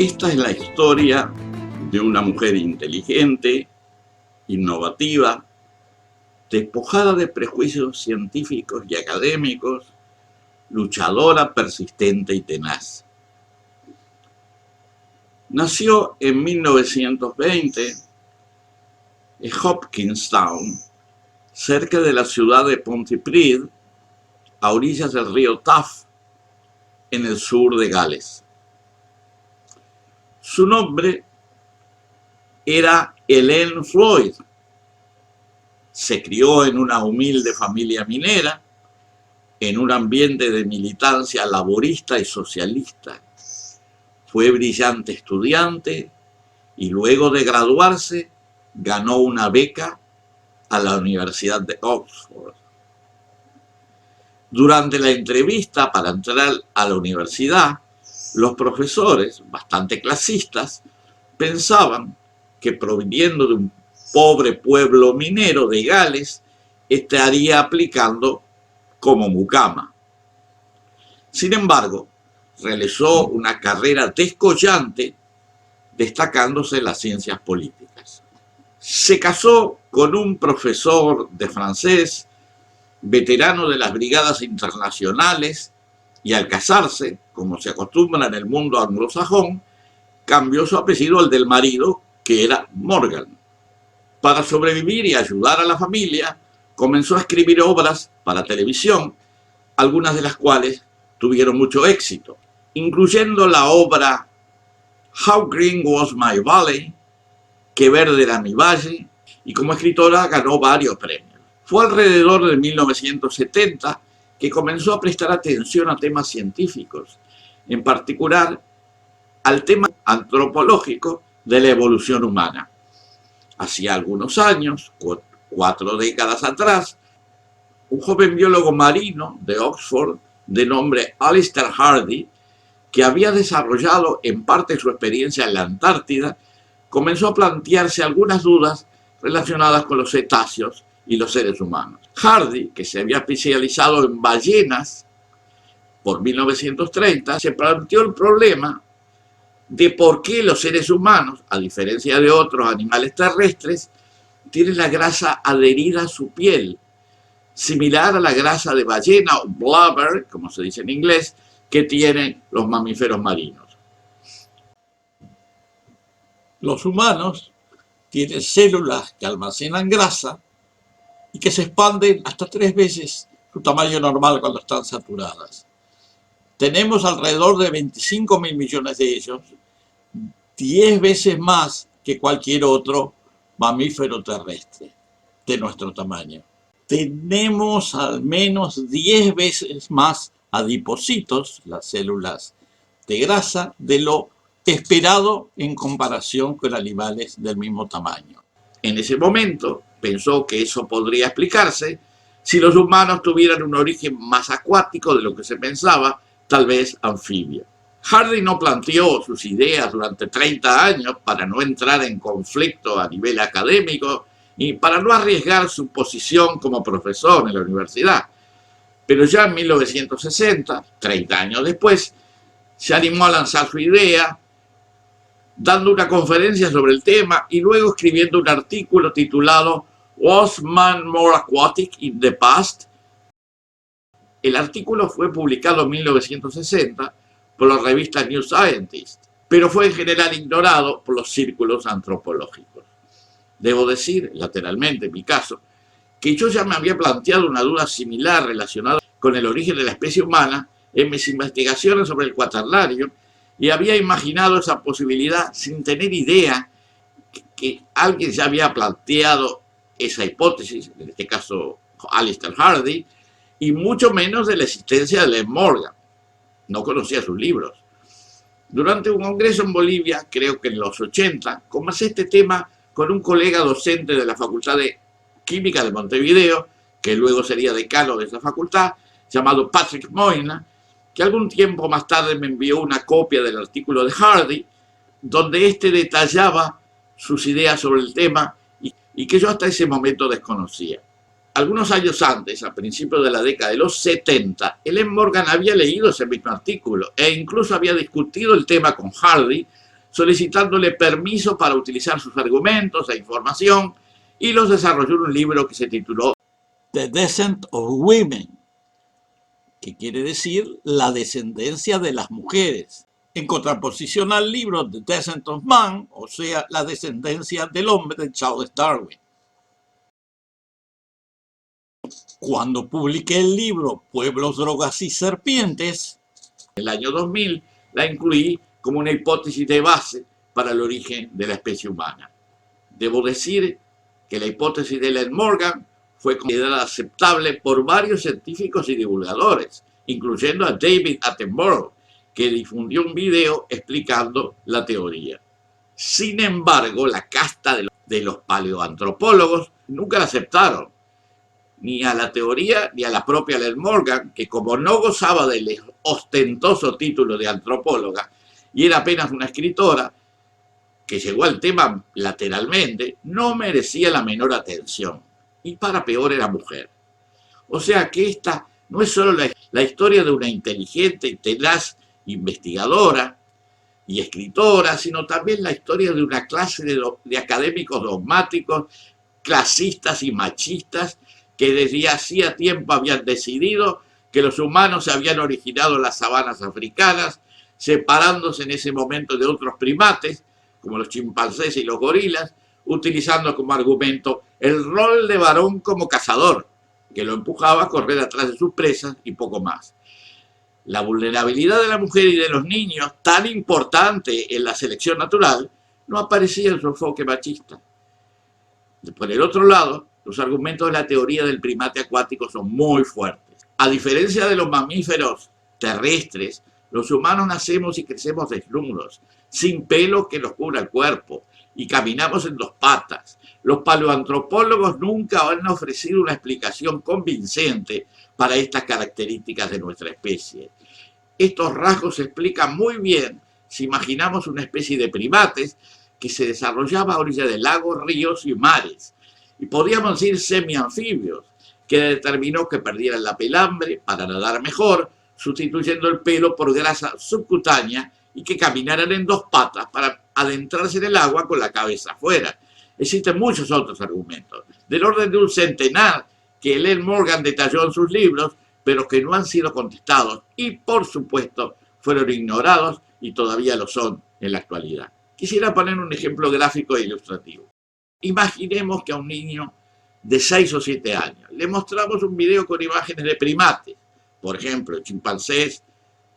Esta es la historia de una mujer inteligente, innovativa, despojada de prejuicios científicos y académicos, luchadora, persistente y tenaz. Nació en 1920 en Hopkinstown, cerca de la ciudad de Pontypridd, a orillas del río Taff, en el sur de Gales. Su nombre era Ellen Floyd. Se crió en una humilde familia minera, en un ambiente de militancia laborista y socialista. Fue brillante estudiante y luego de graduarse ganó una beca a la Universidad de Oxford. Durante la entrevista para entrar a la universidad, los profesores, bastante clasistas, pensaban que proviniendo de un pobre pueblo minero de Gales, estaría aplicando como mucama. Sin embargo, realizó una carrera descollante, destacándose en las ciencias políticas. Se casó con un profesor de francés, veterano de las brigadas internacionales, y al casarse, como se acostumbra en el mundo anglosajón, cambió su apellido al del marido, que era Morgan. Para sobrevivir y ayudar a la familia, comenzó a escribir obras para televisión, algunas de las cuales tuvieron mucho éxito, incluyendo la obra How Green Was My Valley, Qué verde era mi valle, y como escritora ganó varios premios. Fue alrededor de 1970 que comenzó a prestar atención a temas científicos, en particular al tema antropológico de la evolución humana. Hacía algunos años, 4 décadas atrás, un joven biólogo marino de Oxford, de nombre Alister Hardy, que había desarrollado en parte su experiencia en la Antártida, comenzó a plantearse algunas dudas relacionadas con los cetáceos y los seres humanos. Hardy, que se había especializado en ballenas por 1930, se planteó el problema de por qué los seres humanos, a diferencia de otros animales terrestres, tienen la grasa adherida a su piel, similar a la grasa de ballena o blubber, como se dice en inglés, que tienen los mamíferos marinos. Los humanos tienen células que almacenan grasa y que se expanden hasta 3 veces su tamaño normal cuando están saturadas. Tenemos alrededor de 25.000 millones de ellos, 10 veces más que cualquier otro mamífero terrestre de nuestro tamaño. Tenemos al menos 10 veces más adipocitos, las células de grasa, de lo esperado en comparación con animales del mismo tamaño. En ese momento pensó que eso podría explicarse si los humanos tuvieran un origen más acuático de lo que se pensaba, tal vez anfibio. Hardy no planteó sus ideas durante 30 años para no entrar en conflicto a nivel académico y para no arriesgar su posición como profesor en la universidad. Pero ya en 1960, 30 años después, se animó a lanzar su idea, dando una conferencia sobre el tema y luego escribiendo un artículo titulado Was Man More Aquatic in the Past? El artículo fue publicado en 1960 por la revista New Scientist, pero fue en general ignorado por los círculos antropológicos. Debo decir, lateralmente en mi caso, que yo ya me había planteado una duda similar relacionada con el origen de la especie humana en mis investigaciones sobre el cuaternario y había imaginado esa posibilidad sin tener idea que alguien ya había planteado esa hipótesis, en este caso Alister Hardy, y mucho menos de la existencia de Len Morgan. No conocía sus libros. Durante un congreso en Bolivia, creo que en los 80, conversé este tema con un colega docente de la Facultad de Química de Montevideo, que luego sería decano de esa facultad, llamado Patrick Moyna, que algún tiempo más tarde me envió una copia del artículo de Hardy, donde éste detallaba sus ideas sobre el tema y que yo hasta ese momento desconocía. Algunos años antes, a principios de la década de los 70, Ellen Morgan había leído ese mismo artículo e incluso había discutido el tema con Hardy solicitándole permiso para utilizar sus argumentos e información, y los desarrolló en un libro que se tituló The Descent of Women, que quiere decir la descendencia de las mujeres, en contraposición al libro The Descent of Man, o sea, la descendencia del hombre de Charles Darwin. Cuando publiqué el libro Pueblos, Drogas y Serpientes, en el año 2000, la incluí como una hipótesis de base para el origen de la especie humana. Debo decir que la hipótesis de Ellen Morgan fue considerada aceptable por varios científicos y divulgadores, incluyendo a David Attenborough, que difundió un video explicando la teoría. Sin embargo, la casta de los paleoantropólogos nunca la aceptaron, ni a la teoría ni a la propia Ellen Morgan, que como no gozaba del ostentoso título de antropóloga y era apenas una escritora que llegó al tema lateralmente, no merecía la menor atención, y para peor era mujer. O sea que esta no es solo la historia de una inteligente y tenaz investigadora y escritora, sino también la historia de una clase de académicos dogmáticos, clasistas y machistas, que desde hacía tiempo habían decidido que los humanos se habían originado en las sabanas africanas, separándose en ese momento de otros primates, como los chimpancés y los gorilas, utilizando como argumento el rol de varón como cazador, que lo empujaba a correr atrás de sus presas y poco más. La vulnerabilidad de la mujer y de los niños, tan importante en la selección natural, no aparecía en su enfoque machista. Por el otro lado, los argumentos de la teoría del primate acuático son muy fuertes. A diferencia de los mamíferos terrestres, los humanos nacemos y crecemos desnudos, sin pelo que nos cubra el cuerpo, y caminamos en dos patas. Los paleoantropólogos nunca han ofrecido una explicación convincente para estas características de nuestra especie. Estos rasgos se explican muy bien si imaginamos una especie de primates que se desarrollaba a orilla de lagos, ríos y mares, y podríamos decir semi-anfibios, que determinó que perdieran la pelambre para nadar mejor, sustituyendo el pelo por grasa subcutánea, y que caminaran en dos patas para adentrarse en el agua con la cabeza afuera. Existen muchos otros argumentos, del orden de un centenar, que Ellen Morgan detalló en sus libros, pero que no han sido contestados y, por supuesto, fueron ignorados y todavía lo son en la actualidad. Quisiera poner un ejemplo gráfico e ilustrativo. Imaginemos que a un niño de 6 o 7 años le mostramos un video con imágenes de primates, por ejemplo, chimpancés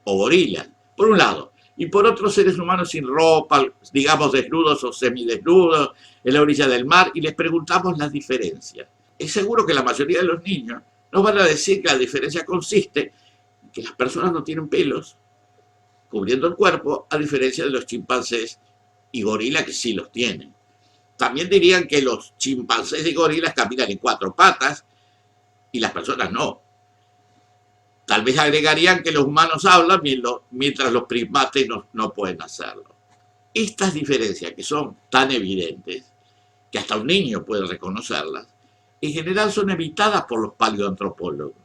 o gorilas, por un lado, y por otros seres humanos sin ropa, digamos desnudos o semidesnudos, en la orilla del mar, y les preguntamos las diferencias. Es seguro que la mayoría de los niños nos van a decir que la diferencia consiste en que las personas no tienen pelos cubriendo el cuerpo, a diferencia de los chimpancés y gorilas que sí los tienen. También dirían que los chimpancés y gorilas caminan en 4 patas y las personas no. Tal vez agregarían que los humanos hablan mientras los primates no pueden hacerlo. Estas diferencias, que son tan evidentes que hasta un niño puede reconocerlas, en general son evitadas por los paleoantropólogos,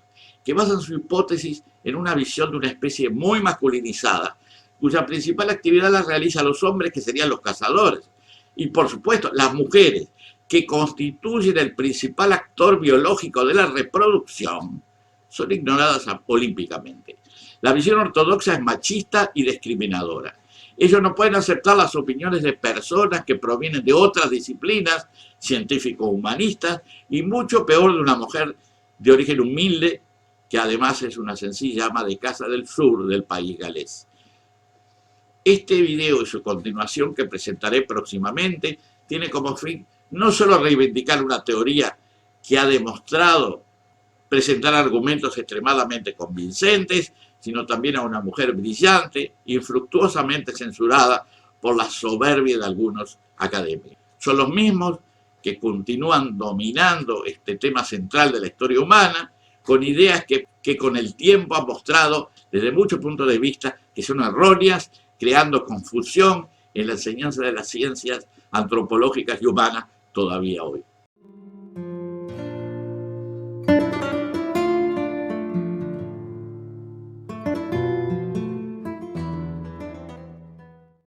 que basan su hipótesis en una visión de una especie muy masculinizada, cuya principal actividad la realizan los hombres, que serían los cazadores, y por supuesto las mujeres, que constituyen el principal actor biológico de la reproducción, son ignoradas olímpicamente. La visión ortodoxa es machista y discriminadora. Ellos no pueden aceptar las opiniones de personas que provienen de otras disciplinas, científico-humanistas, y mucho peor de una mujer de origen humilde, que además es una sencilla ama de casa del sur del país galés. Este video y su continuación, que presentaré próximamente, tiene como fin no solo reivindicar una teoría que ha demostrado presentar argumentos extremadamente convincentes, sino también a una mujer brillante, infructuosamente censurada por la soberbia de algunos académicos. Son los mismos que continúan dominando este tema central de la historia humana, con ideas que con el tiempo han mostrado desde muchos puntos de vista que son erróneas, creando confusión en la enseñanza de las ciencias antropológicas y humanas todavía hoy.